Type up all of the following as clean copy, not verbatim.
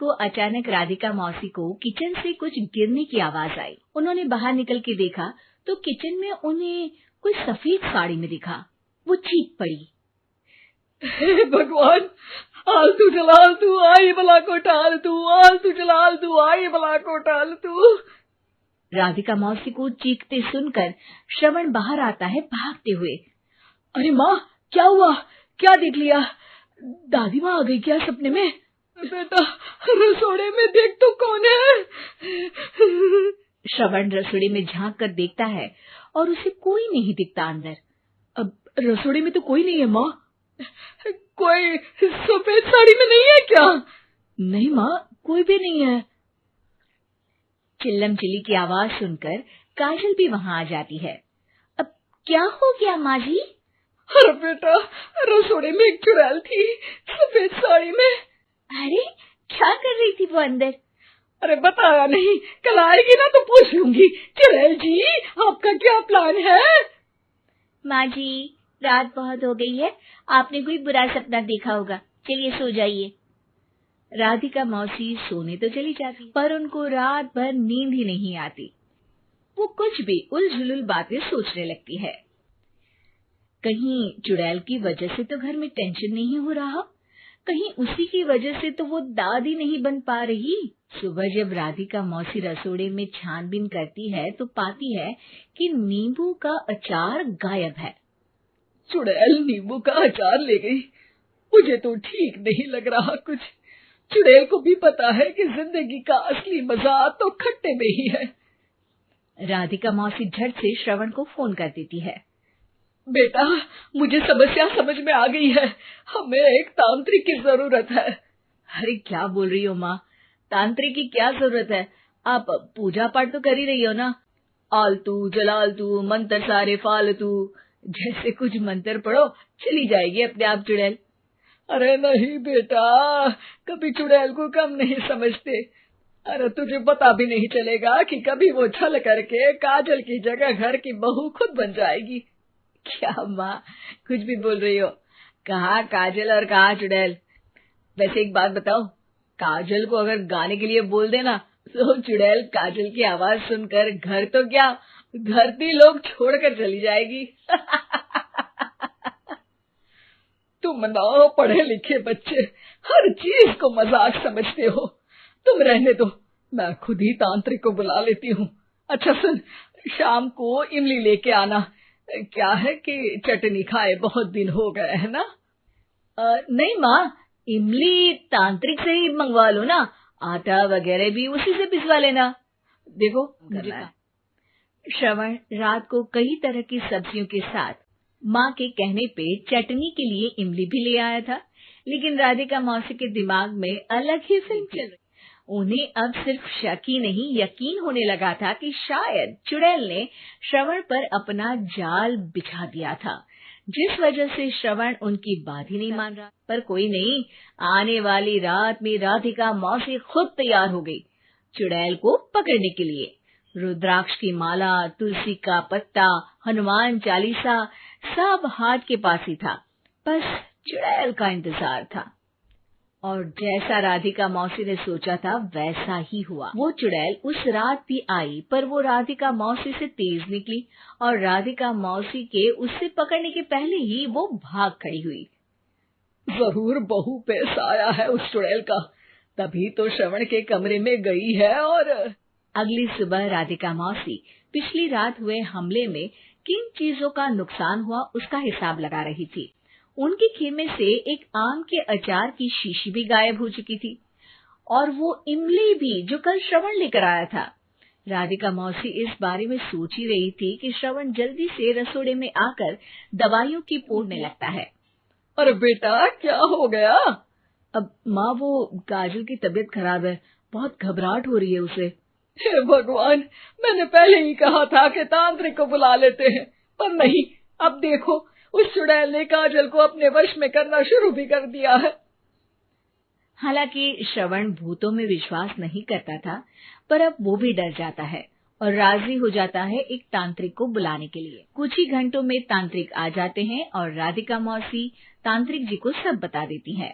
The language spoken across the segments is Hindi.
को अचानक राधिका मौसी को किचन से कुछ गिरने की आवाज आई। उन्होंने बाहर निकल के देखा तो किचन में उन्हें कोई सफेद साड़ी में दिखा। वो चीख पड़ी, हे भगवान, आलतू जलालतू आई भला को टालतू, आलतू जलालतू आई भला को टालतू। राधिका मौसी को चीखते सुनकर श्रवण बाहर आता है भागते हुए। अरे माँ, क्या हुआ? क्या देख लिया? दादी माँ आ गई क्या सपने में? बेटा, रसोड़े में देख तो कौन है? श्रवण रसोड़े में झांक कर देखता है और उसे कोई नहीं दिखता अंदर। अब रसोड़े में तो कोई नहीं है माँ। कोई सफेद साड़ी में नहीं है क्या? नहीं माँ, कोई भी नहीं है। चिल्लम चिल्ली की आवाज सुनकर काजल भी वहां आ जाती है। अब क्या हो गया माँ जी? अरे बेटा, रसोड़े में एक चुड़ैल थी सफेद साड़ी में। अरे क्या कर रही थी वो अंदर? अरे बताया नहीं, कल आएगी ना तो पूछ लूंगी। चुड़ैल जी, आपका क्या प्लान है? माँ जी, रात बहुत हो गई है, आपने कोई बुरा सपना देखा होगा, चलिए सो जाइए। राधिका मौसी सोने तो चली जाती पर उनको रात भर नींद ही नहीं आती। वो कुछ भी उलझुल बातें सोचने लगती है। कहीं चुड़ैल की वजह से तो घर में टेंशन नहीं हो रहा, कहीं उसी की वजह से तो वो दादी नहीं बन पा रही। सुबह जब राधिका मौसी रसोड़े में छानबीन करती है तो पाती है कि नींबू का अचार गायब है। चुड़ैल नींबू का अचार ले गई, मुझे तो ठीक नहीं लग रहा कुछ। चुड़ैल को भी पता है कि जिंदगी का असली मजा तो खट्टे में ही है। राधिका मौसी झट से श्रवण को फोन कर देती है। बेटा, मुझे समस्या समझ में आ गई है, हमें एक तांत्रिक की जरूरत है। अरे क्या बोल रही हो माँ, तांत्रिक की क्या जरूरत है? आप पूजा पाठ तो कर ही रही हो ना। आलतू जलालतू मंत्र सारे फालतू जैसे कुछ मंत्र पढ़ो, चली जाएगी अपने आप चुड़ैल। अरे नहीं बेटा, कभी चुड़ैल को कम नहीं समझते। अरे तुझे पता भी नहीं चलेगा कि कभी वो छल करके काजल की जगह घर की बहू खुद बन जाएगी। क्या माँ, कुछ भी बोल रही हो? कहाँ काजल और कहाँ चुड़ैल? वैसे एक बात बताओ, काजल को अगर गाने के लिए बोल देना तो चुड़ैल काजल की आवाज सुनकर घर तो क्या धरती लोग छोड़कर चली जाएगी। तुम ना पढ़े लिखे बच्चे हर चीज को मजाक समझते हो। तुम रहने दो, मैं खुद ही तांत्रिक को बुला लेती हूँ। अच्छा सुन, शाम को इमली लेके आना। क्या है कि चटनी खाए बहुत दिन हो गए है ना? नहीं माँ, इमली तांत्रिक से ही मंगवा लो ना, आटा वगैरह भी उसी से पिसवा लेना। देखो श्रवण रात को कई तरह की सब्जियों के साथ माँ के कहने पे चटनी के लिए इमली भी ले आया था, लेकिन राधिका मौसी के दिमाग में अलग ही फिल्म चल रही। उन्हें अब सिर्फ शक ही नहीं यकीन होने लगा था कि शायद चुड़ैल ने श्रवण पर अपना जाल बिछा दिया था, जिस वजह से श्रवण उनकी बात ही नहीं मान रहा। पर कोई नहीं, आने वाली रात में राधिका मौसी खुद तैयार हो गई चुड़ैल को पकड़ने के लिए। रुद्राक्ष की माला, तुलसी का पत्ता, हनुमान चालीसा सब हाथ के पास ही था, बस चुड़ैल का इंतजार था। और जैसा राधिका मौसी ने सोचा था वैसा ही हुआ। वो चुड़ैल उस रात भी आई, पर वो राधिका मौसी से तेज निकली और राधिका मौसी के उससे पकड़ने के पहले ही वो भाग खड़ी हुई। जरूर बहू पे साया है उस चुड़ैल का, तभी तो श्रवण के कमरे में गई है। और अगली सुबह राधिका मौसी पिछली रात हुए हमले में किन चीजों का नुकसान हुआ उसका हिसाब लगा रही थी। उनके खेमे से एक आम के अचार की शीशी भी गायब हो चुकी थी और वो इमली भी जो कल श्रवण लेकर आया था। राधिका मौसी इस बारे में सोच ही रही थी कि श्रवण जल्दी से रसोड़े में आकर दवाइयों की पोड़ने लगता है। अरे बेटा, क्या हो गया? अब माँ, वो काजल की तबीयत खराब है, बहुत घबराहट हो रही है उसे। हे भगवान, मैंने पहले ही कहा था कि तांत्रिक को बुला लेते हैं, पर नहीं। अब देखो, उस चुड़ैल ने काजल को अपने वश में करना शुरू भी कर दिया है। हालांकि श्रवण भूतों में विश्वास नहीं करता था, पर अब वो भी डर जाता है और राजी हो जाता है एक तांत्रिक को बुलाने के लिए। कुछ ही घंटों में तांत्रिक आ जाते हैं और राधिका मौसी तांत्रिक जी को सब बता देती है।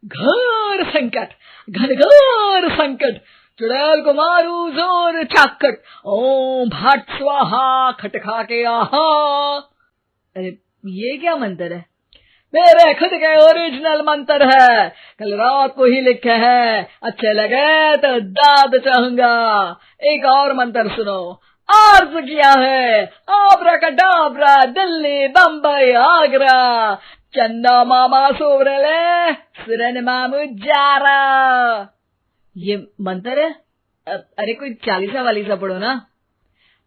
घोर संकट, घनघोर संकट, चुड़ैल को मारू जोर चाकट, ओम भट स्वाहा खटखा के आहा। अरे ये क्या मंत्र है? मेरे खुद के ओरिजिनल मंत्र है, कल रात को ही लिखे हैं, अच्छे लगे तो दाद चाहूंगा। एक और मंत्र सुनो, अर्ज किया है आब्राकडाब्रा, दिल्ली बम्बई आगरा, चंदा मामा सोवरले सुरन मामू जारा। ये मंत्र है? अरे कोई 40 वालीसा पढ़ो ना।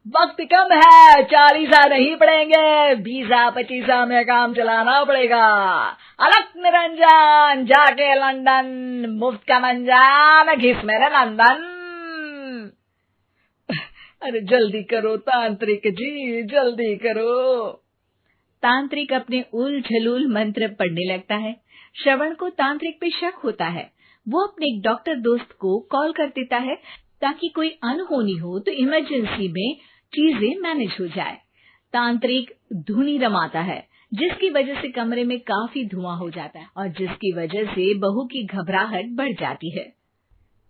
वक्त कम है, 40 नहीं पड़ेंगे, 20-25 में काम चलाना पड़ेगा। अलग निरंजन जाके लंदन, मुफ्त का मंजान घिस मेरे नंदन। अरे जल्दी करो तांत्रिक जी, जल्दी करो। तांत्रिक अपने उल झलूल मंत्र पढ़ने लगता है। श्रवण को तांत्रिक पे शक होता है। वो अपने एक डॉक्टर दोस्त को कॉल कर देता है ताकि कोई अनहोनी हो तो इमरजेंसी में चीजें मैनेज हो जाए। तांत्रिक धुनी रमाता है, जिसकी वजह से कमरे में काफी धुआं हो जाता है और जिसकी वजह से बहू की घबराहट बढ़ जाती है।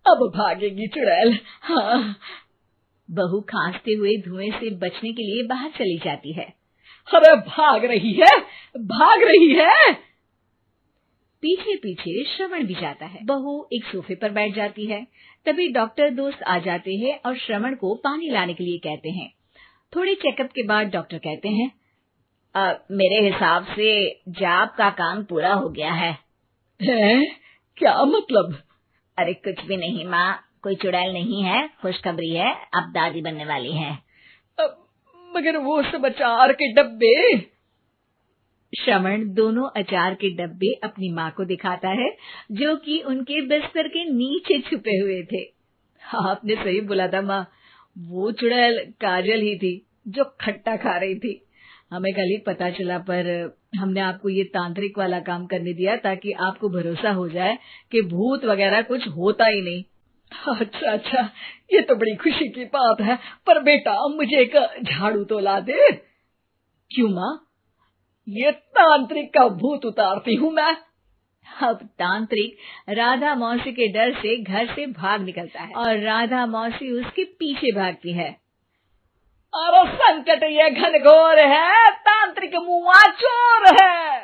अब भागेगी चुड़ैल। हाँ। बहू खांसते हुए धुएं से बचने के लिए बाहर चली जाती है। अरे भाग रही है, भाग रही है। पीछे पीछे श्रवण भी जाता है। बहू एक सोफे पर बैठ जाती है। तभी डॉक्टर दोस्त आ जाते हैं और श्रवण को पानी लाने के लिए कहते हैं। थोड़े चेकअप के बाद डॉक्टर कहते हैं, मेरे हिसाब से जाप का काम पूरा हो गया है। क्या मतलब? अरे कुछ भी नहीं माँ, कोई चुड़ैल नहीं है, खुशखबरी है, अब दादी बनने वाली है। मगर वो सब अचार के डब्बे। श्रवण दोनों अचार के डब्बे अपनी माँ को दिखाता है, जो कि उनके बिस्तर के नीचे छुपे हुए थे। आपने सही बोला था माँ, वो चुड़ैल काजल ही थी जो खट्टा खा रही थी। हमें कल ही पता चला, पर हमने आपको ये तांत्रिक वाला काम करने दिया ताकि आपको भरोसा हो जाए कि भूत वगैरह कुछ होता ही नहीं। अच्छा, ये तो बड़ी खुशी की बात है, पर बेटा मुझे एक झाड़ू तो ला दे। क्यों माँ? ये तांत्रिक का भूत उतारती हूँ मैं। अब तांत्रिक राधा मौसी के डर से घर से भाग निकलता है और राधा मौसी उसके पीछे भागती है। अरे संकट ये घनघोर है, तांत्रिक मुआ चोर है।